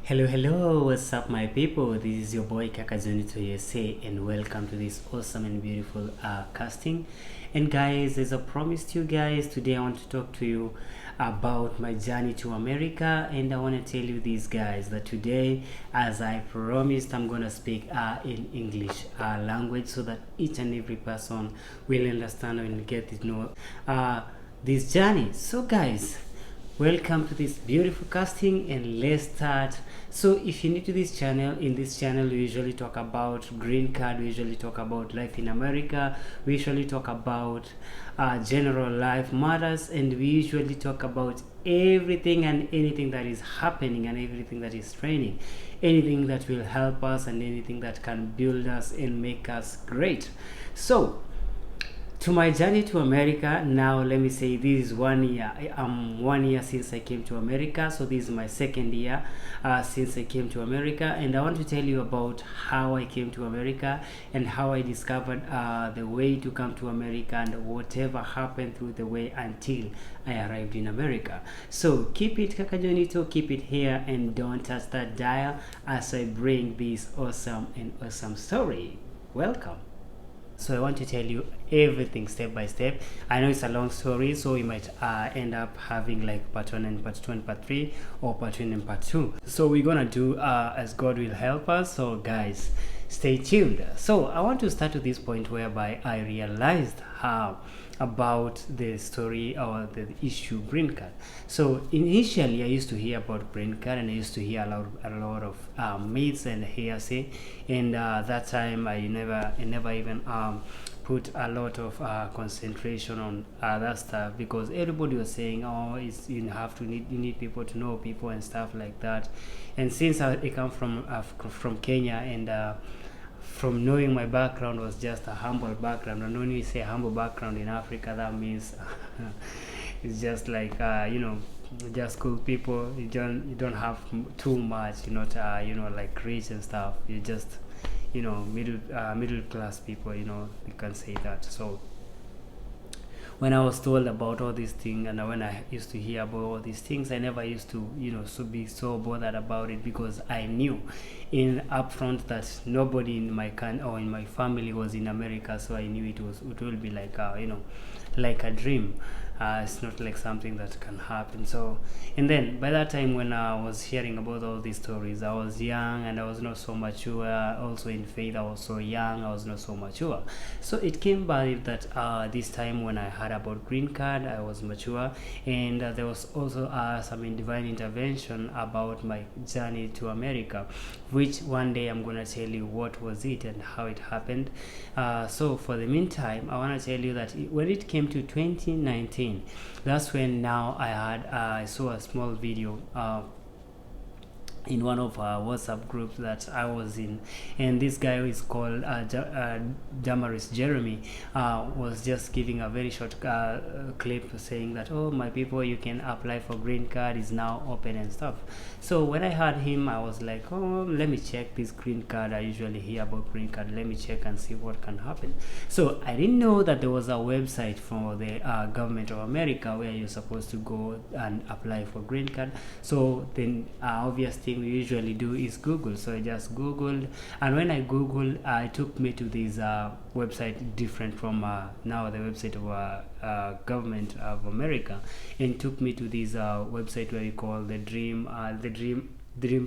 Hello, what's up, my people? This is your boy Kakazuni to USA, and welcome to this awesome and beautiful casting. And guys, as I promised you guys, today I want to talk to you about my journey to America. And I want to tell you these guys that today, as I promised, I'm gonna speak in English language so that each and every person will understand and get to know this journey. So, guys, welcome to this beautiful casting, and let's start. So if you're new to this channel, in this channel we usually talk about green card, we usually talk about life in America, we usually talk about general life matters, and we usually talk about everything and anything that is happening and everything that is training, anything that will help us and anything that can build us and make us great. So to my journey to America, now let me say this is 1 year. I'm 1 year since I came to America, so this is my second year since I came to America, and I want to tell you about how I came to America and how I discovered the way to come to America and whatever happened through the way until I arrived in America. So keep it Kakajonito, keep it here, and don't touch that dial as I bring this awesome story. Welcome. So I want to tell you everything step by step. I know it's a long story, so we might end up having like part 1 and part 2 and part 3, or part 1 and part 2. So we're gonna do as God will help us. So guys, stay tuned. So I want to start to this point whereby I realized how about the story or the issue green card. So initially I used to hear about green card, and I used to hear a lot of myths and hearsay, and that time I never even put a lot of concentration on other stuff, because everybody was saying, oh, it's you need people to know people and stuff like that. And since I come from Kenya, and from knowing my background was just a humble background, and when we say humble background in Africa, that means it's just like just cool people. You don't have too much, you're not like rich and stuff. You just middle class people, you can say that. So when I was told about all these things, and when I used to hear about all these things, I never used to be so bothered about it, because I knew in upfront that nobody in my or in my family was in America. So I knew it will be like like a dream. It's not like something that can happen. So, and then by that time when I was hearing about all these stories, I was young and I was not so mature. Also in faith, I was so young, I was not so mature. So it came by that this time when I heard about green card, I was mature, and there was also some divine intervention about my journey to America, which one day I'm gonna tell you what was it and how it happened. So for the meantime, I want to tell you that when it came to 2019, that's when now I saw a small video in one of our WhatsApp groups that I was in, and this guy who is called Damaris Jeremy was just giving a very short clip saying that, oh my people, you can apply for green card, is now open and stuff. So when I heard him, I was like, oh, let me check this green card. I usually hear about green card, let me check and see what can happen. So I didn't know that there was a website for the government of America where you're supposed to go and apply for green card. So then obvious thing we usually do is Google. So I just Googled, and when I Googled, it took me to this website different from now the website of government of America, and took me to this website where you call the Dream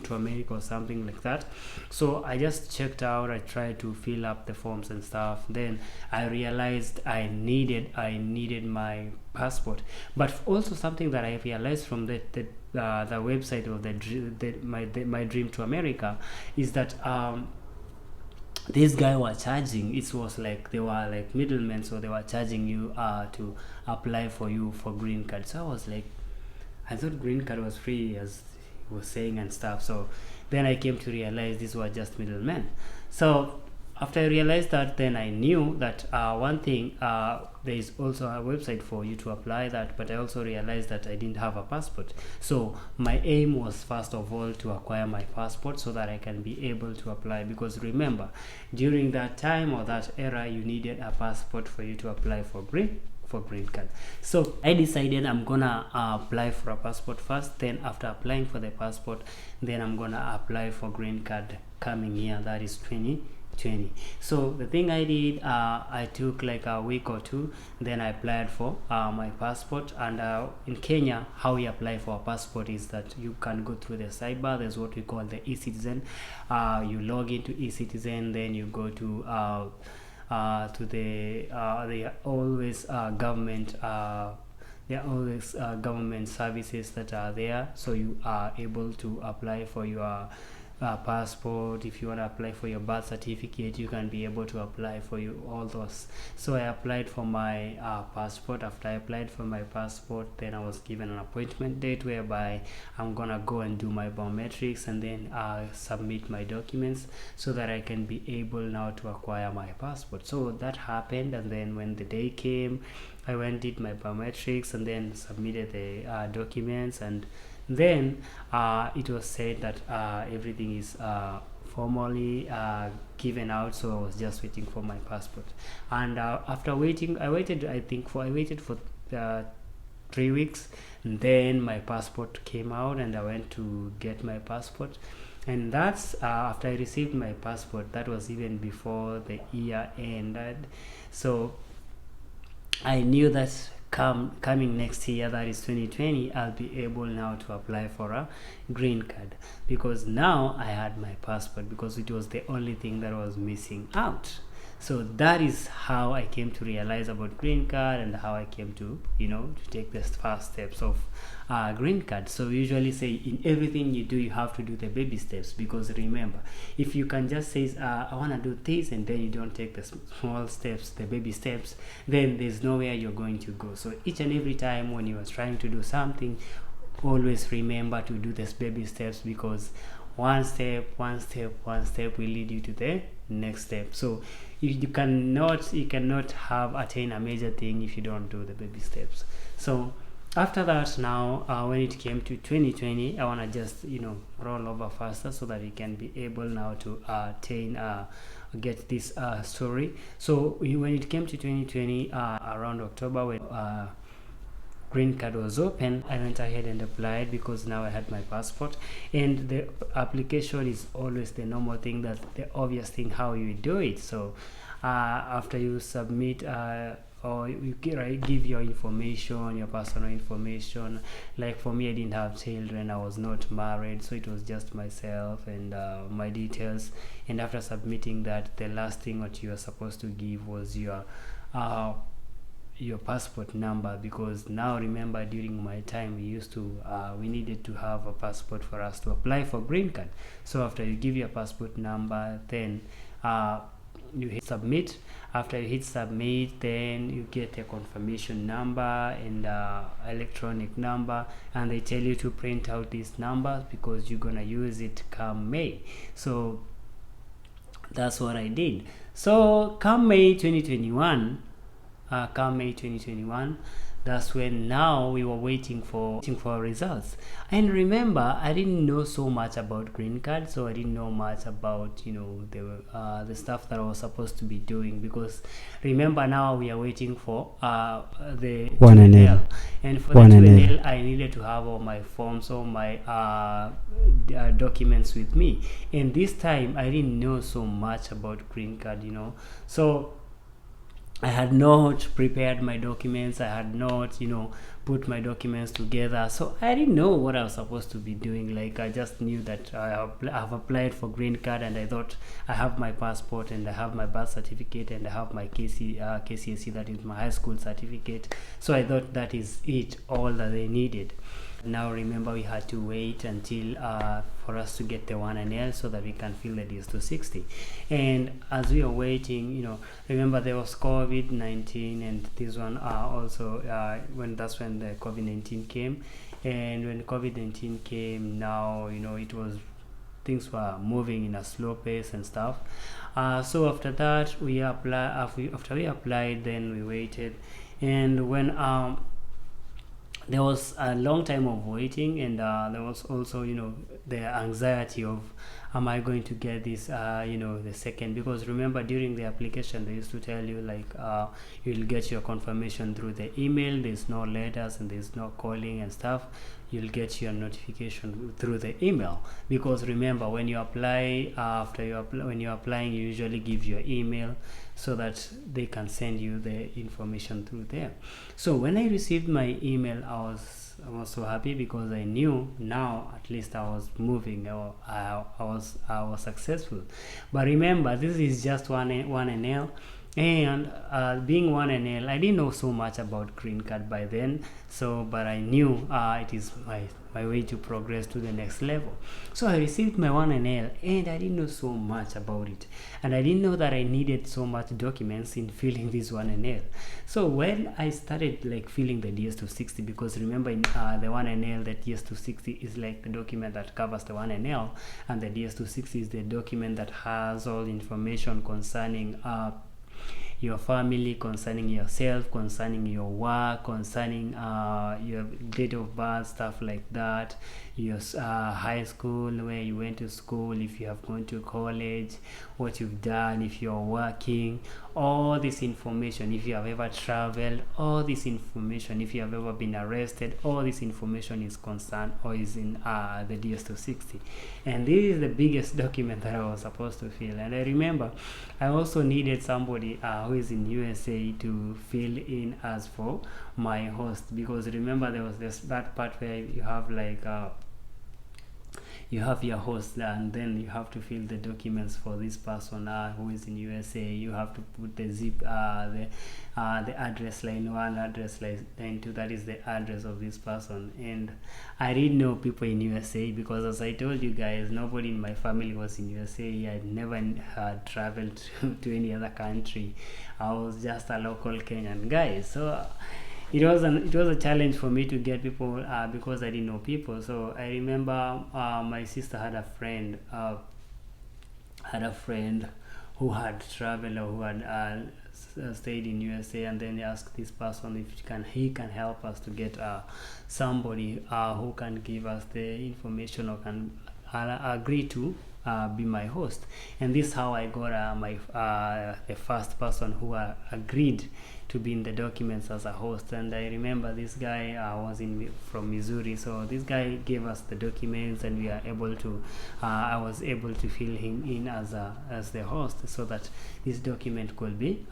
to America or something like that. So I just checked out, I tried to fill up the forms and stuff. Then I realized I needed my passport. But also something that I realized from the website of my Dream to America is that this guy was charging. It was like they were like middlemen, so they were charging you to apply for green card. So I was like, I thought green card was free, as he was saying and stuff. So then I came to realize these were just middlemen. So after I realized that, then I knew that one thing, there is also a website for you to apply that, but I also realized that I didn't have a passport. So my aim was first of all to acquire my passport so that I can be able to apply, because remember, during that time or that era, you needed a passport for you to apply for green for green card. So I decided I'm gonna apply for a passport first, then after applying for the passport, then I'm gonna apply for green card coming year, that is 2020. So the thing I did, I took like a week or two, then I applied for my passport. And in Kenya, how we apply for a passport is that you can go through the cyber. There's what we call the eCitizen. You log into eCitizen, then you go to the always government there are always government services that are there, so you are able to apply for your passport. If you want to apply for your birth certificate, you can be able to apply for you all those. So I applied for my passport. After I applied for my passport, then I was given an appointment date whereby I'm gonna go and do my biometrics and then submit my documents so that I can be able now to acquire my passport. So that happened, and then when the day came, I went, did my biometrics, and then submitted the documents, and then it was said that everything is formally given out. So I was just waiting for my passport. And after waiting, I waited for 3 weeks, and then my passport came out, and I went to get my passport. And that's after I received my passport. That was even before the year ended. So I knew that coming next year, that is 2020, I'll be able now to apply for a green card, because now I had my passport, because it was the only thing that was missing out. So that is how I came to realize about green card, and how I came to to take the first steps of green card. So we usually say in everything you do, you have to do the baby steps, because remember, if you can just say I want to do this, and then you don't take the small steps, the baby steps, then there's nowhere you're going to go. So each and every time when you are trying to do something, always remember to do these baby steps, because one step will lead you to the next step. So you cannot attain a major thing if you don't do the baby steps. So after that, now when it came to 2020, I want to just roll over faster so that we can be able now to get this story. So when it came to 2020, around October, when green card was open, I went ahead and applied, because now I had my passport. And the application is always the normal thing, that the obvious thing how you do it. So after you submit or you give your information, your personal information. Like for me, I didn't have children, I was not married, so it was just myself and my details. And after submitting that, the last thing what you are supposed to give was your passport number, because now remember, during my time we needed to have a passport for us to apply for green card. So after you give your passport number, then you hit submit. After you hit submit, then you get a confirmation number and electronic number, and they tell you to print out these numbers because you're gonna use it come May. So that's what I did. So come May 2021, that's when now we were waiting for results. And remember, I didn't know so much about green card, so I didn't know much about the stuff that I was supposed to be doing, because remember, now we are waiting for the 2NL, and for the 2NL I needed to have all my forms, all my documents with me. And this time I didn't know so much about green card, so I had not prepared my documents, I had not put my documents together, so I didn't know what I was supposed to be doing. Like, I just knew that I have applied for green card, and I thought I have my passport, and I have my birth certificate, and I have my KCSE, that is my high school certificate. So I thought that is it, all that they needed. Now remember, we had to wait until for us to get the 1NL so that we can fill the DS260. And as we are waiting, remember there was COVID-19, and this one also when the COVID-19 came. And when COVID-19 came, now it was, things were moving in a slow pace and stuff. So after that, after we applied, then we waited. And when there was a long time of waiting, and there was also, the anxiety of, am I going to get this, the second, because remember, during the application they used to tell you like, you'll get your confirmation through the email. There's no letters and there's no calling and stuff. You'll get your notification through the email, because remember, when you apply, when you're applying, you usually give your email so that they can send you the information through there. So when I received my email, I was so happy, because I knew now at least I was moving, or I was successful. But remember, this is just one NL, and being one NL, I didn't know so much about green card by then. So, but I knew it is my way to progress to the next level. So I received my 1NL, and I didn't know so much about it, and I didn't know that I needed so much documents in filling this 1NL. So when I started like filling the DS260, because remember, in the 1NL, that DS260 is like the document that covers the 1NL, and the DS260 is the document that has all information concerning your family, concerning yourself, concerning your work, concerning your date of birth, stuff like that, your high school, where you went to school, if you have gone to college, what you've done, if you're working, all this information, if you have ever traveled, all this information, if you have ever been arrested, all this information is concerned, or is in the DS260. And this is the biggest document that I was supposed to fill. And I remember I also needed somebody who is in USA to fill in as for my host, because remember, there was that part where you have like you have your host, and then you have to fill the documents for this person who is in USA. You have to put the zip, the address line 1, address line 2, that is the address of this person. And I didn't know people in USA, because as I told you guys, nobody in my family was in USA. I never traveled to any other country. I was just a local Kenyan guy. So it was a challenge for me to get people, because I didn't know people. So I remember my sister had a friend who had traveled, or who had stayed in USA, and then they asked this person if he can help us to get somebody who can give us the information, or can agree to be my host. And this is how I got the first person who agreed to be in the documents as a host. And I remember this guy was from Missouri, so this guy gave us the documents, and we are able to I was able to fill him in as the host, so that this document could be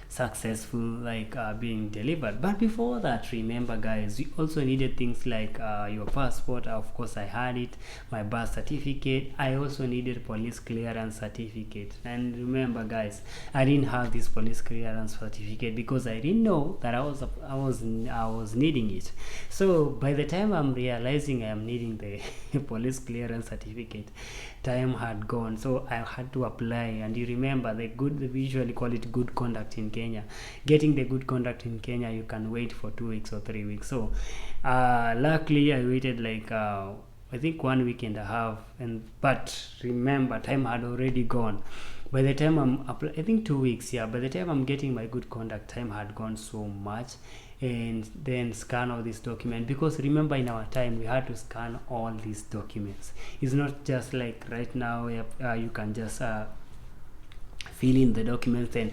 successful, like being delivered. But before that, remember guys, we also needed things like your passport. Of course I had it, my birth certificate. I also needed police clearance certificate. And remember guys, I didn't have this police clearance certificate, because I didn't know that I was needing it. So by the time I'm realizing I am needing the police clearance certificate, time had gone. So I had to apply. And you remember, we usually call it good conduct in Kenya. Getting the good conduct in Kenya, you can wait for 2 weeks or 3 weeks. So luckily I waited like I think 1 week and a half, but remember, time had already gone. By the time I think 2 weeks, by the time I'm getting my good conduct, time had gone so much. And then scan all these documents, because remember, in our time we had to scan all these documents. It's not just like right now you can just fill in the documents and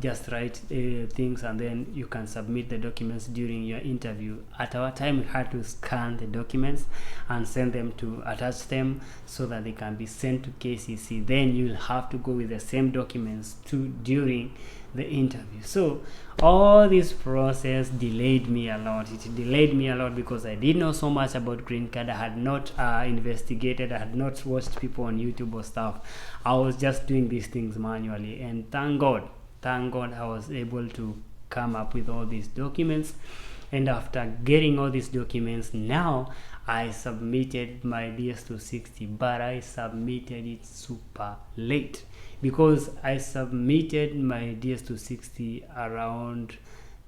just write things, and then you can submit the documents during your interview. At our time, we had to scan the documents and send them to attach them so that they can be sent to KCC. Then you'll have to go with the same documents during the interview. So all this process delayed me a lot. It delayed me a lot because I didn't know so much about green card. I had not investigated. I had not watched people on YouTube or stuff. I was just doing these things manually, and thank God I was able to come up with all these documents. And after getting all these documents, now I submitted my DS260, but I submitted it super late, because I submitted my DS260 around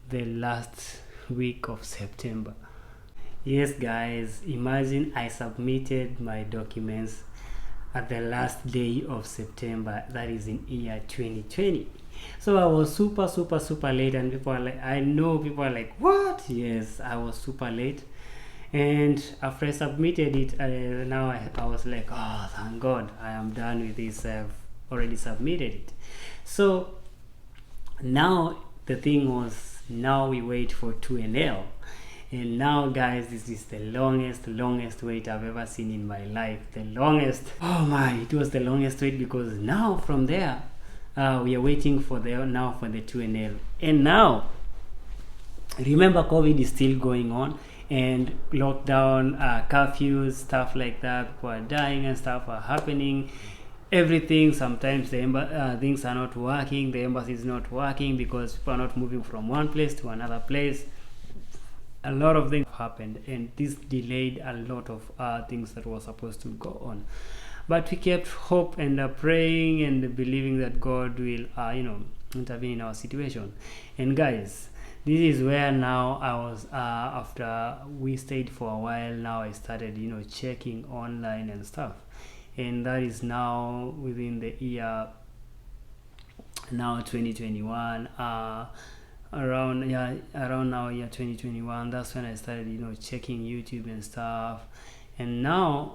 the last week of September. Yes guys, imagine I submitted my documents at the last day of September, that is in year 2020. So I was super late, and people are like, I know people are like, what? Yes, I was super late. And after I submitted it, now I was like, oh, thank God, I am done with this. I've already submitted it. So now the thing was, now we wait for 2NL. And now, guys, this is the longest wait I've ever seen in my life. The longest. Oh my, it was the longest wait, because now from there, we are waiting for the 2NL. And now, remember, COVID is still going on, and lockdown, curfews, stuff like that. People are dying and stuff are happening. Everything, sometimes the things are not working. The embassy is not working because people are not moving from one place to another place. A lot of things happened, and this delayed a lot of things that were supposed to go on. But we kept hope and praying and believing that God will intervene in our situation. And guys, this is where now I was, after we stayed for a while, now I started checking online and stuff. And that is now within the year now 2021, around now year 2021. That's when I started checking YouTube and stuff. And now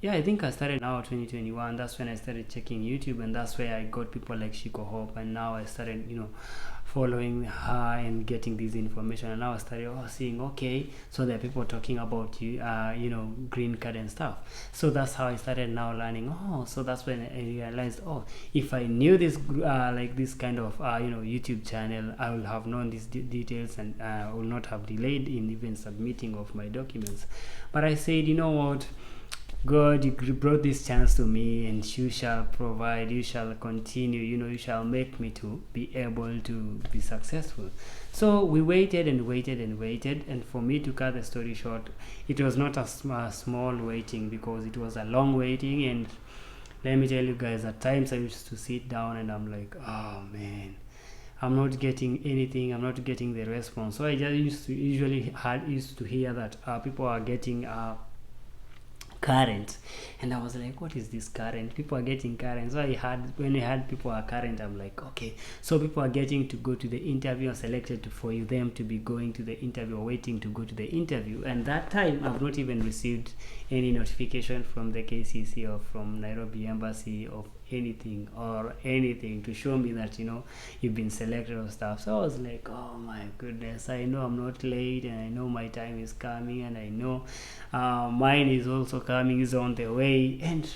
I think I started now 2021. That's when I started checking YouTube, and that's where I got people like Shiko Hope. And now I started following her and getting this information. And now I started seeing, okay, so there are people talking about green card and stuff. So that's how I started now learning. So that's when I realized, if I knew this like this kind of YouTube channel, I would have known these details, and I will not have delayed in even submitting of my documents. But I said, you know what, God, you brought this chance to me, and you shall provide, you shall continue, you shall make me to be able to be successful. So we waited and waited and waited, and for me to cut the story short, it was not a small waiting, because it was a long waiting. And let me tell you guys, at times I used to sit down and I'm like, oh man, I'm not getting anything, I'm not getting the response. So I just used to hear that people are getting current, and I was like, what is this current? People are getting current. So when I had people are current, I'm like, okay, so people are getting to go to the interview, selected for them to be going to the interview or waiting to go to the interview. And that time I've not even received any notification from the KCC or from Nairobi Embassy of anything to show me that you've been selected or stuff. So I was like, oh my goodness, I know I'm not late, and I know my time is coming, and I know mine is also coming, is on the way. And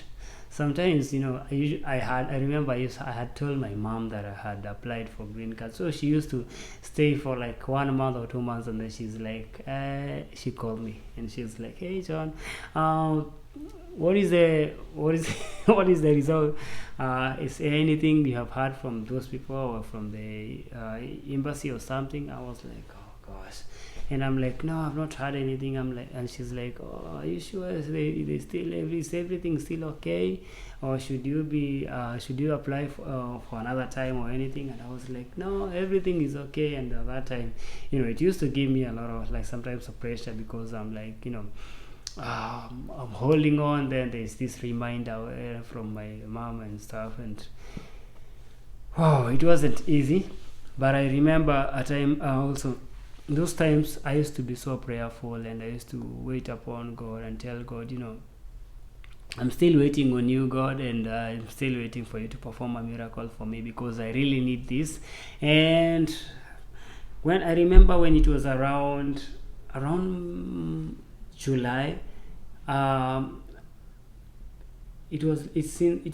sometimes I remember I had told my mom that I had applied for green card. So she used to stay for like 1 month or 2 months, and then she's like, she called me and she's like, hey John, what is the result? Is there anything you have heard from those people or from the embassy or something? I was like, oh gosh. And I'm like, no, I've not heard anything. I'm like, and she's like, oh, are you sure? Is everything still okay, or should you apply for another time or anything? And I was like, no, everything is okay. And at that time, it used to give me a lot of like sometimes of pressure, because I'm like, I'm holding on. Then there's this reminder from my mom and stuff, and it wasn't easy. But I remember a time also. Those times I used to be so prayerful, and I used to wait upon God and tell God, I'm still waiting on you, God, and I'm still waiting for you to perform a miracle for me, because I really need this. And when I remember when it was around July, it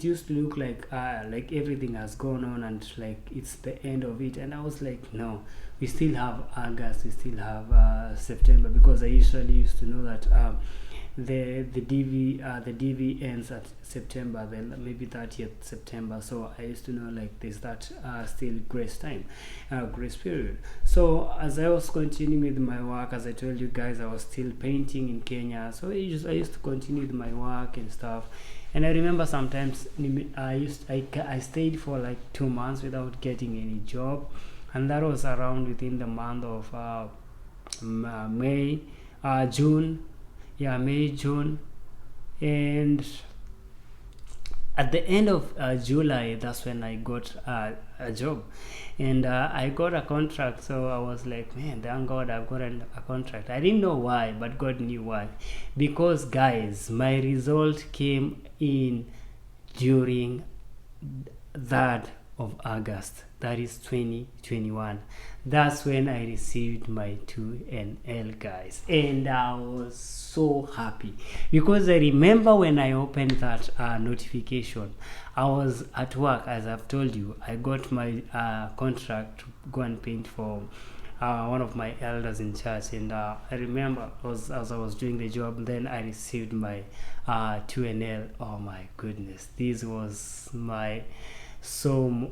used to look like everything has gone on, and like it's the end of it. And I was like, no, we still have August, we still have September, because I usually used to know that the DV ends at September, then maybe 30th September. So I used to know like there's that still grace period. So as I was continuing with my work, as I told you guys, I was still painting in Kenya. So I used to continue with my work and stuff. And I remember sometimes I stayed for like 2 months without getting any job, and that was around within the month of June. And at the end of July, that's when I got a job, and I got a contract. So I was like, man, thank God I've got a contract. I didn't know why, but God knew why. Because, guys, my result came in during 3rd of August, that is 2021. That's when I received my 2NL, guys, and I was so happy because I remember when I opened that notification, I was at work. As I've told you, I got my contract to go and paint for one of my elders in church, and I remember as I was doing the job, then I received my 2NL. Oh my goodness, this was my so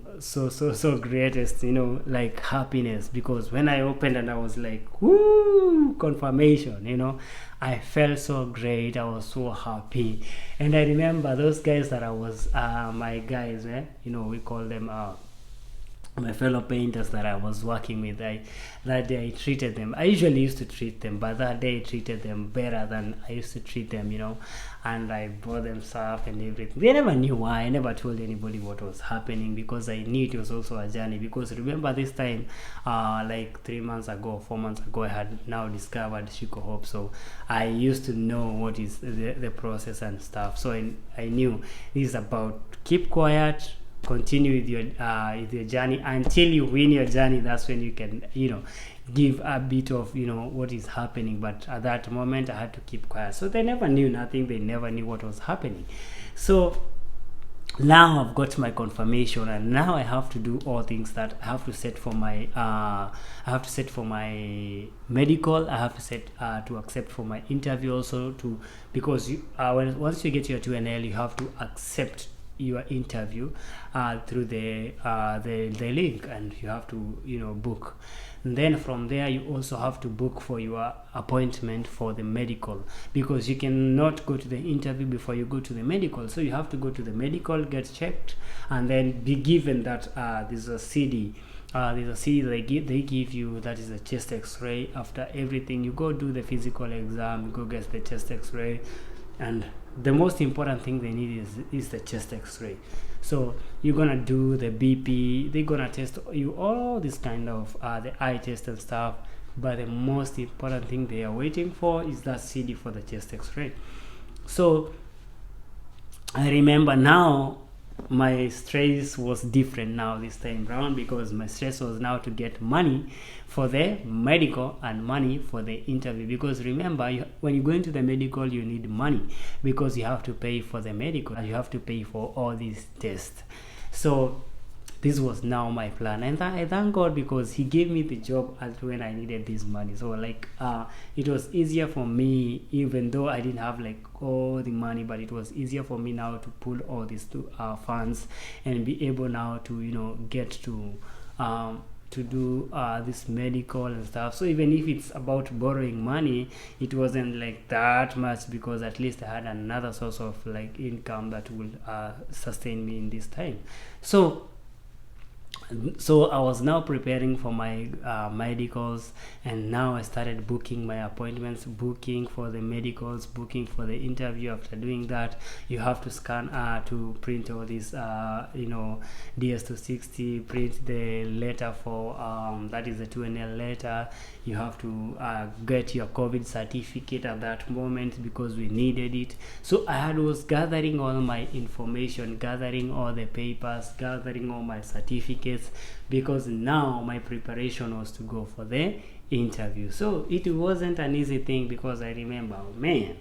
greatest, like, happiness, because when I opened and I was like, woo, confirmation. I felt so great. I was so happy. And I remember those guys that I was my guys, we call them my fellow painters that I was working with. That day I treated them. I usually used to treat them, but that day I treated them better than I used to treat them, and I bought them stuff and everything. They never knew why. I never told anybody what was happening because I knew it was also a journey. Because remember this time, like 3 months ago, 4 months ago, I had now discovered Shiko Hope. So I used to know what is the process and stuff. So I knew this is about keep quiet, continue with your journey until you win your journey. That's when you can give a bit of what is happening. But at that moment I had to keep quiet, so they never knew nothing. They never knew what was happening. So now I've got my confirmation, and now I have to do all things that I have to set for my medical. I have to set to accept for my interview also, because once you get your 2NL, you have to accept your interview through the link, and you have to book. And then from there you also have to book for your appointment for the medical, because you cannot go to the interview before you go to the medical. So you have to go to the medical, get checked, and then be given that there's a CD they give you, that is a chest X-ray. After everything, you go do the physical exam, you go get the chest X-ray, and the most important thing they need is the chest X-ray. So you're gonna do the BP, they're gonna test you all this kind of the eye test and stuff, but the most important thing they are waiting for is that CD for the chest X-ray. So I remember now my stress was different now this time around, because my stress was now to get money for the medical and money for the interview. Because remember, when you go into the medical, you need money, because you have to pay for the medical and you have to pay for all these tests. So this was now my plan, and I thank God, because he gave me the job at when I needed this money. So like it was easier for me, even though I didn't have like all the money, but it was easier for me now to pull all these funds and be able now to get to do this medical and stuff. So even if it's about borrowing money, it wasn't like that much, because at least I had another source of like income that will sustain me in this time. So I was now preparing for my medicals, and now I started booking my appointments, booking for the medicals, booking for the interview. After doing that, you have to scan to print all these DS260, print the letter for that is the 2NL letter. You have to get your COVID certificate at that moment, because we needed it. So I was gathering all my information, gathering all the papers, gathering all my certificates, because now my preparation was to go for the interview. So it wasn't an easy thing, because I remember, man,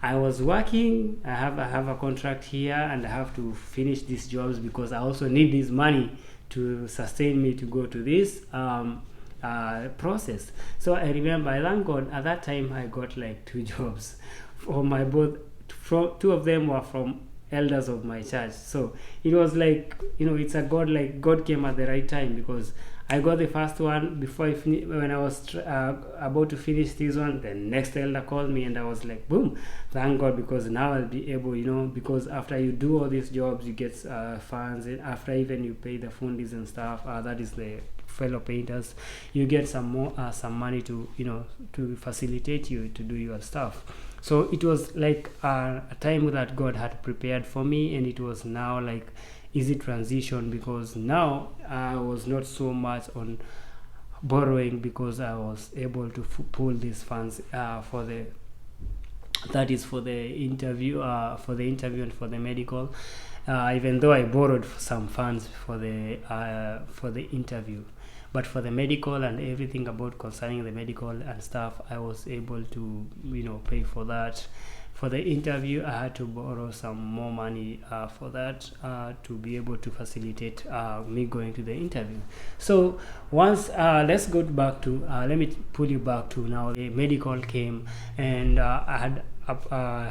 I was working, I have a contract here, and I have to finish these jobs, because I also need this money to sustain me to go to this process. So I remember, I thank God, at that time I got like 2 jobs for my both. 2 of them were from elders of my church. So it was like, it's a God, like God came at the right time, because I got the first one before when I was about to finish this one. The next elder called me, and I was like, boom, thank God, because now I'll be able, because after you do all these jobs, you get funds, and after even you pay the fundis and stuff, that is the fellow painters, you get some more some money to to facilitate you to do your stuff. So it was like a time that God had prepared for me, and it was now like easy transition, because now I was not so much on borrowing, because I was able to pull these funds for the that is for the interview and for the medical, even though I borrowed some funds for the interview, but for the medical and everything about concerning the medical and stuff, I was able to pay for that. For the interview, I had to borrow some more money for that, to be able to facilitate me going to the interview. So once, let's go back to, let me pull you back to now. The medical came, and I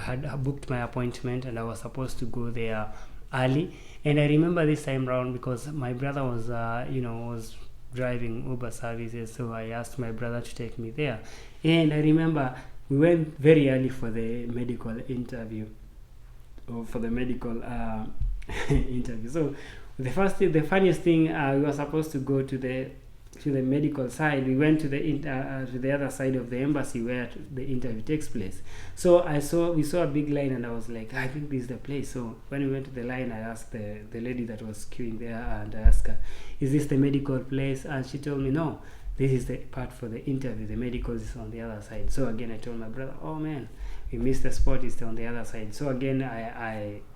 had booked my appointment, and I was supposed to go there early. And I remember this time round, because my brother was was driving Uber services, so I asked my brother to take me there. And I remember we went very early for the medical interview, or for the medical interview. So the funniest thing, we were supposed to go to the medical side. We went to the other side of the embassy where the interview takes place. So we saw a big line, and I was like, I think this is the place. So when we went to the line, I asked the lady that was queuing there, and I asked her, is this the medical place? And she told me, no, this is the part for the interview. The medical is on the other side. So again, I told my brother, oh man, we missed the spot. It's on the other side. So again,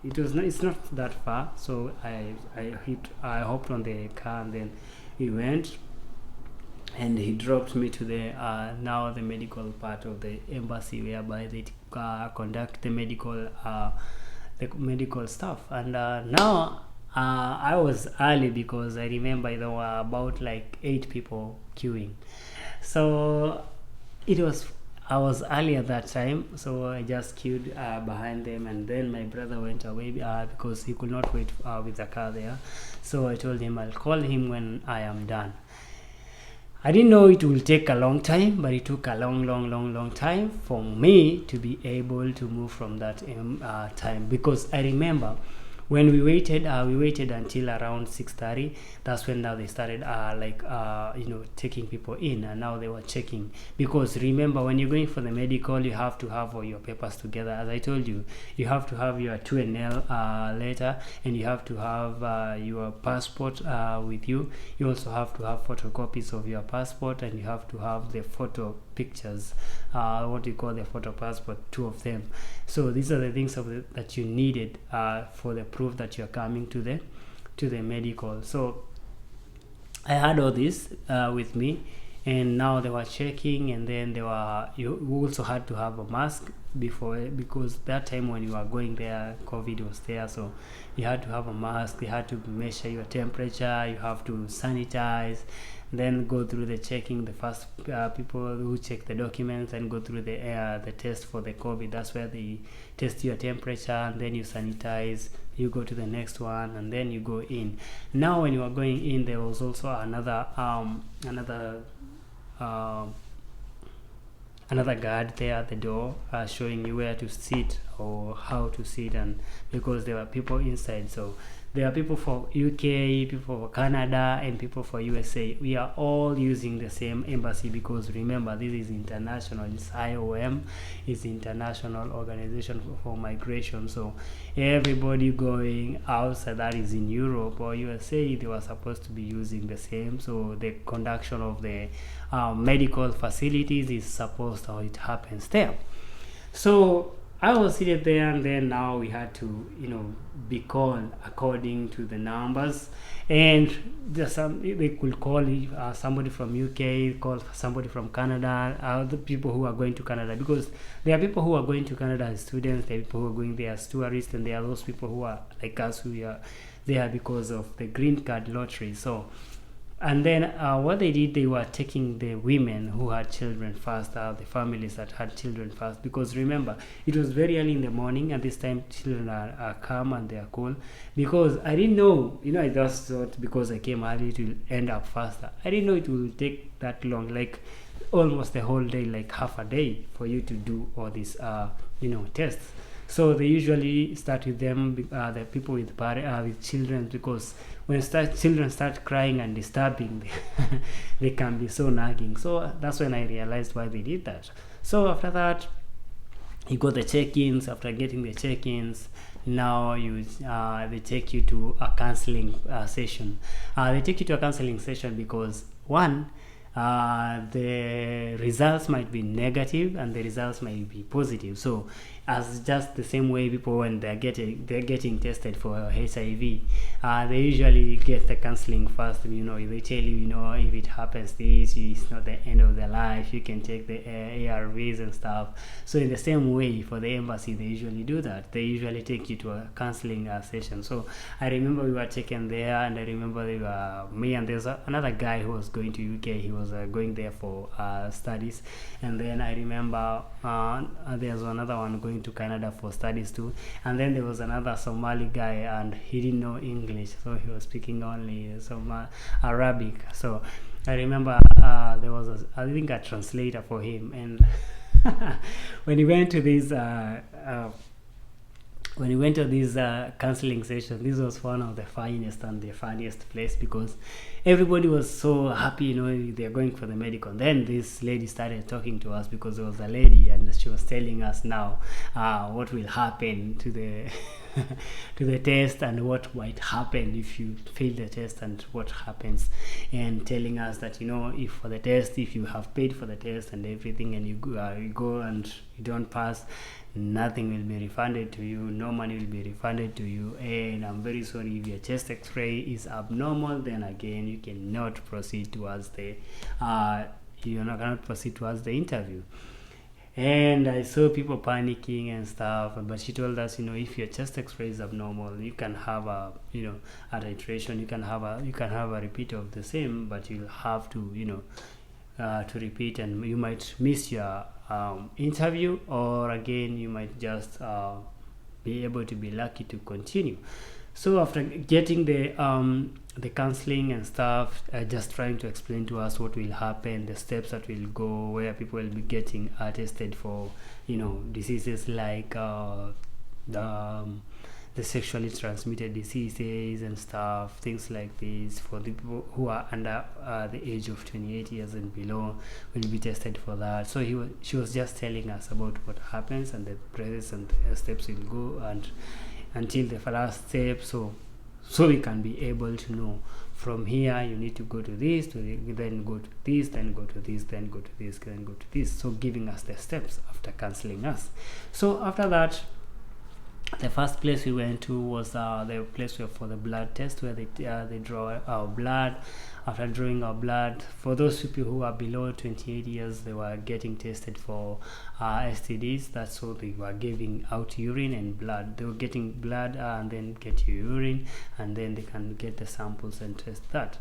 it's not that far. So I hopped on the car, and then we went, and he dropped me to the now the medical part of the embassy, whereby they conduct the medical stuff. And now I was early, because I remember there were about like 8 people queuing. So I was early at that time, so I just queued behind them, and then my brother went away because he could not wait with the car there. So I told him I'll call him when I am done. I didn't know it will take a long time, but it took a long time for me to be able to move from that time, because I remember when we waited until around 6:30. That's when now they started taking people in, and now they were checking, because remember, when you're going for the medical, you have to have all your papers together. As I told you, you have to have your 2NL letter, and you have to have your passport with you. You also have to have photocopies of your passport, and you have to have the photo pictures, what you call the photo passport, 2 of them. So these are the things that you needed for the proof that you're coming to the medical. So I had all this with me, and now they were checking, and then you also had to have a mask before, because that time when you were going there, COVID was there, so you had to have a mask. They had to measure your temperature, you have to sanitize, then go through the checking, the first people who check the documents, and go through the test for the COVID. That's where they test your temperature, and then you sanitize, you go to the next one, and then you go in. Now when you are going in, there was also another guard there at the door, showing you where to sit or how to sit, and because there were people inside. So there are people for UK, people for Canada, and people for USA. We are all using the same embassy, because remember, this is international. It's IOM, it's International Organization for Migration. So everybody going outside, that is in Europe or USA, they were supposed to be using the same. So the conduction of the medical facilities is supposed how it happens there. So I was seated there, and then now we had to, be called according to the numbers. And they could call somebody from UK, call somebody from Canada, the people who are going to Canada, because there are people who are going to Canada as students, there are people who are going there as tourists, and there are those people who are like us, who are there because of the green card lottery. So, and then what they did, they were taking the women who had children first, the families that had children first, because remember, it was very early in the morning, and this time children are calm and they are cool. Because I didn't know, I just thought because I came early it will end up faster. I didn't know it will take that long, like almost the whole day, like half a day for you to do all these tests. So they usually start with them, the people with children, because when children start crying and disturbing, they can be so nagging. So that's when I realized why they did that. So after that, you got the check-ins. After getting the check-ins, now they take you to a counseling session. They take you to a counseling session because, one, the results might be negative and the results might be positive. So as just the same way people, when they're getting tested for HIV, they usually get the counseling first. They tell you, if it happens this, it's not the end of their life, you can take the ARVs and stuff. So in the same way, for the embassy, they usually do that. They usually take you to a counseling session. So I remember we were taken there, and I remember me and there's another guy who was going to UK. He was going there for studies. And then I remember there's another one going to Canada for studies too. And then there was another Somali guy, and he didn't know English, so he was speaking only some Arabic. So I remember there was I think a translator for him. And when he went to this counseling session, this was one of the finest and the funniest place, because everybody was so happy, they're going for the medical. Then this lady started talking to us, because there was a lady, and she was telling us now what will happen to the to the test, and what might happen if you fail the test, and what happens, and telling us that if for the test, if you have paid for the test and everything, and you go and you don't pass, nothing will be refunded to you, no money will be refunded to you. And I'm very sorry, if your chest X-ray is abnormal, then again you cannot proceed towards the cannot proceed towards the interview. And I saw people panicking and stuff, but she told us, if your chest X-ray is abnormal, you can have a titration, you can have a repeat of the same, but you'll have to to repeat, and you might miss your interview, or again you might just be able to be lucky to continue. So after getting the counseling and stuff, just trying to explain to us what will happen, the steps that will go, where people will be getting tested for diseases like the sexually transmitted diseases and stuff, things like this. For the people who are under the age of 28 years and below, will be tested for that. So she was just telling us about what happens, and the process and the steps will go, and until the last step, so we can be able to know, from here you need to go to this, then go to this, then go to this, then go to this, then go to this. So giving us the steps after counseling us. So after that, the first place we went to was the place for the blood test, where they draw our blood. After drawing our blood, for those people who are below 28 years, they were getting tested for STDs. That's so they were giving out urine and blood. They were getting blood and then get your urine, and then they can get the samples and test that.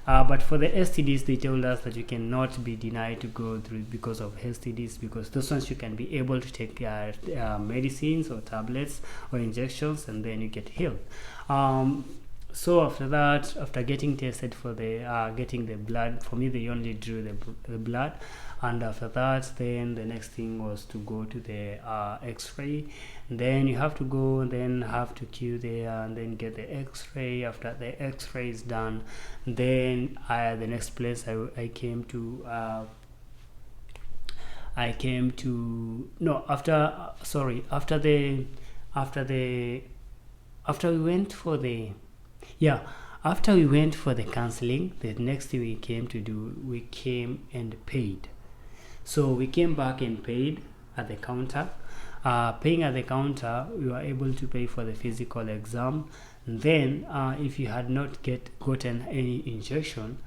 But for the STDs, they told us that you cannot be denied to go through because of STDs, because those ones you can be able to take medicines or tablets or injections, and then you get healed. So after that, after getting tested for the getting the blood, for me they only drew the blood, and after that, then the next thing was to go to the X-ray. Then you have to go, and then have to queue there, and then get the X-ray. After the X-ray is done, then the next place I came to after we went for the after we went for the counseling, the next thing we came and paid. So we came back and paid at the counter. Paying at the counter, we were able to pay for the physical exam. And then if you had not gotten any injection,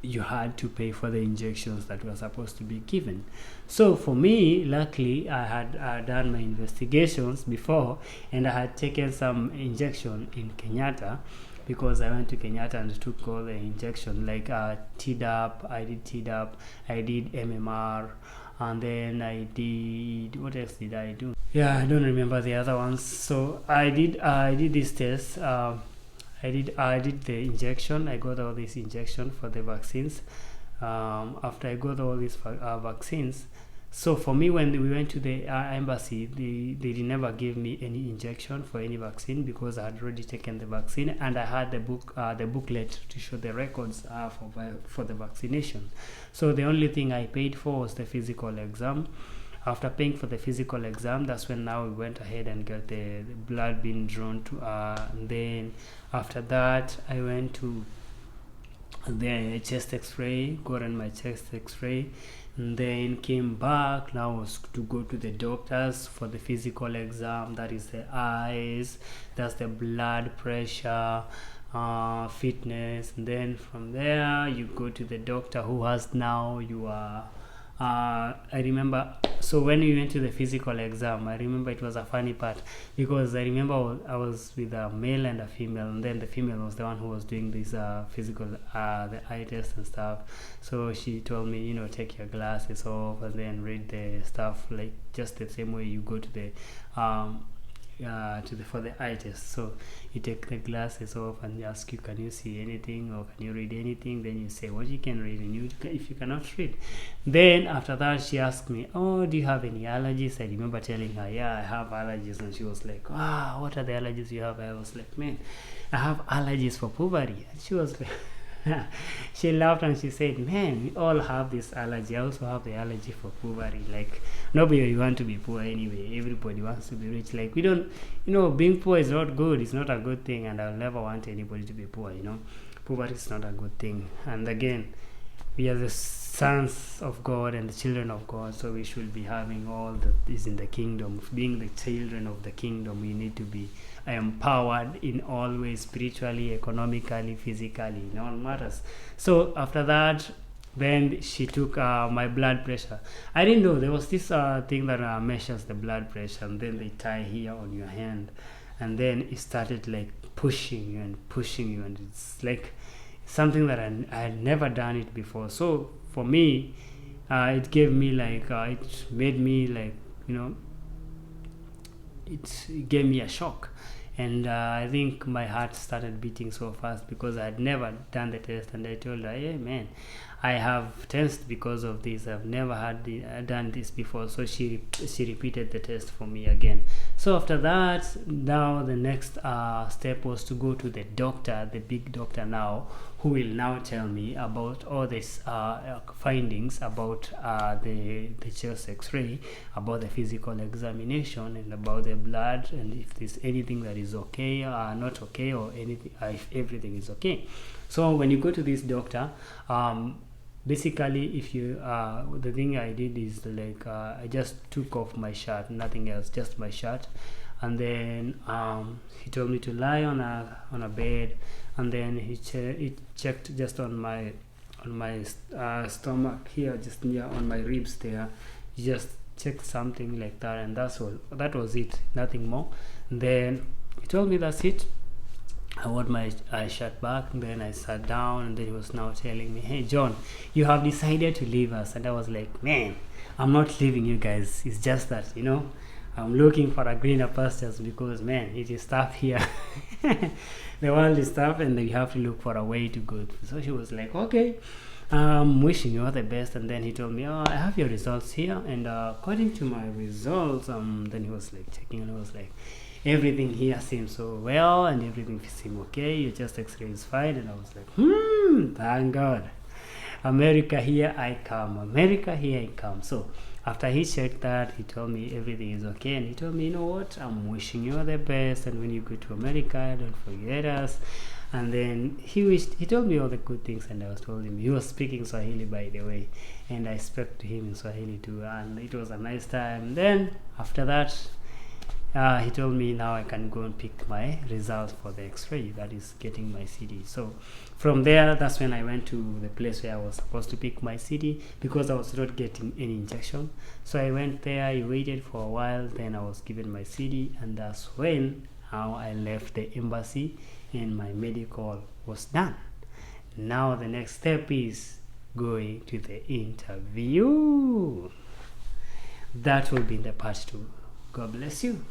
you had to pay for the injections that were supposed to be given. So for me, luckily, I had done my investigations before, and I had taken some injection in Kenyatta, because I went to Kenyatta and took all the injection, like TDAP. I did TDAP, I did MMR, and then I did, what else did I do? Yeah, I don't remember the other ones. So I did this test. I did the injection. I got all this injection for the vaccines. After I got all these vaccines, So for me, when we went to the embassy, they did never give me any injection for any vaccine, because I had already taken the vaccine, and I had the booklet to show the records for the vaccination. So the only thing I paid for was the physical exam. After paying for the physical exam, that's when now we went ahead and got the blood being drawn to. And then after that, I went to the chest X-ray, got on my chest X-ray, and then came back. Now was to go to the doctors for the physical exam. That is the eyes, that's the blood pressure, fitness, and then from there you go to the doctor who has now your I remember, so when we went to the physical exam, I remember it was a funny part, because I remember I was with a male and a female, and then the female was the one who was doing this physical, the eye test and stuff. So she told me, take your glasses off and then read the stuff, like just the same way you go to the for the eye test. So you take the glasses off and they ask you, can you see anything or can you read anything? Then you say what you can read, and if you cannot read, then after that she asked me, oh, do you have any allergies? I remember telling her, yeah, I have allergies. And she was like, what are the allergies you have? I was like, man, I have allergies for puberty. And she was like she laughed and she said, man, we all have this allergy. I also have the allergy for puberty. Like, nobody want to be poor anyway. Everybody wants to be rich. Like, we don't, being poor is not good. It's not a good thing, and I'll never want anybody to be poor. Poverty is not a good thing. And again, we are the sons of God and the children of God, so we should be having all that is in the kingdom. Being the children of the kingdom, we need to be empowered in all ways, spiritually, economically, physically, in all matters. So after that, then she took my blood pressure. I didn't know there was this thing that measures the blood pressure, and then they tie here on your hand, and then it started like pushing you, and it's like something that I had never done it before. So for me, it gave me like it made me like it gave me a shock. And I think my heart started beating so fast, because I had never done the test. And I told her, hey man, I have tensed because of this. I've never done this before. So she repeated the test for me again. So after that, now the next step was to go to the doctor, the big doctor now, who will now tell me about all these findings about the chest X-ray, about the physical examination, and about the blood, and if there's anything that is okay, not okay, or anything, if everything is okay. So when you go to this doctor, basically, if you the thing I did is like I just took off my shirt, nothing else, just my shirt, and then he told me to lie on a bed, and then he checked just on my stomach here, just near on my ribs there. He just checked something like that, and that was it, nothing more. And then he told me that's it. I want my shirt back, and then I sat down, and then he was now telling me, hey John, you have decided to leave us. And I was like, man, I'm not leaving you guys. It's just that I'm looking for a greener pastures, because man, it is tough here. The world is tough, and you have to look for a way to go. So she was like, okay, I'm wishing you all the best. And then he told me, I have your results here, and according to my results, then he was like checking, and I was like, everything here seems so well, and everything seems okay. Your chest X-ray is fine. And I was like, thank God. America, here I come. America, here I come. So after he checked that, he told me everything is okay, and he told me, you know what, I'm wishing you all the best, and when you go to America, don't forget us. And then he told me all the good things, and I told him. He was speaking Swahili, by the way, and I spoke to him in Swahili too, and it was a nice time. Then after that, he told me now I can go and pick my results for the X-ray, that is getting my CD. So from there, that's when I went to the place where I was supposed to pick my CD, because I was not getting any injection. So I went there, I waited for a while, then I was given my CD, and that's when now I left the embassy and my medical was done. Now the next step is going to the interview. That will be in the part 2. God bless you.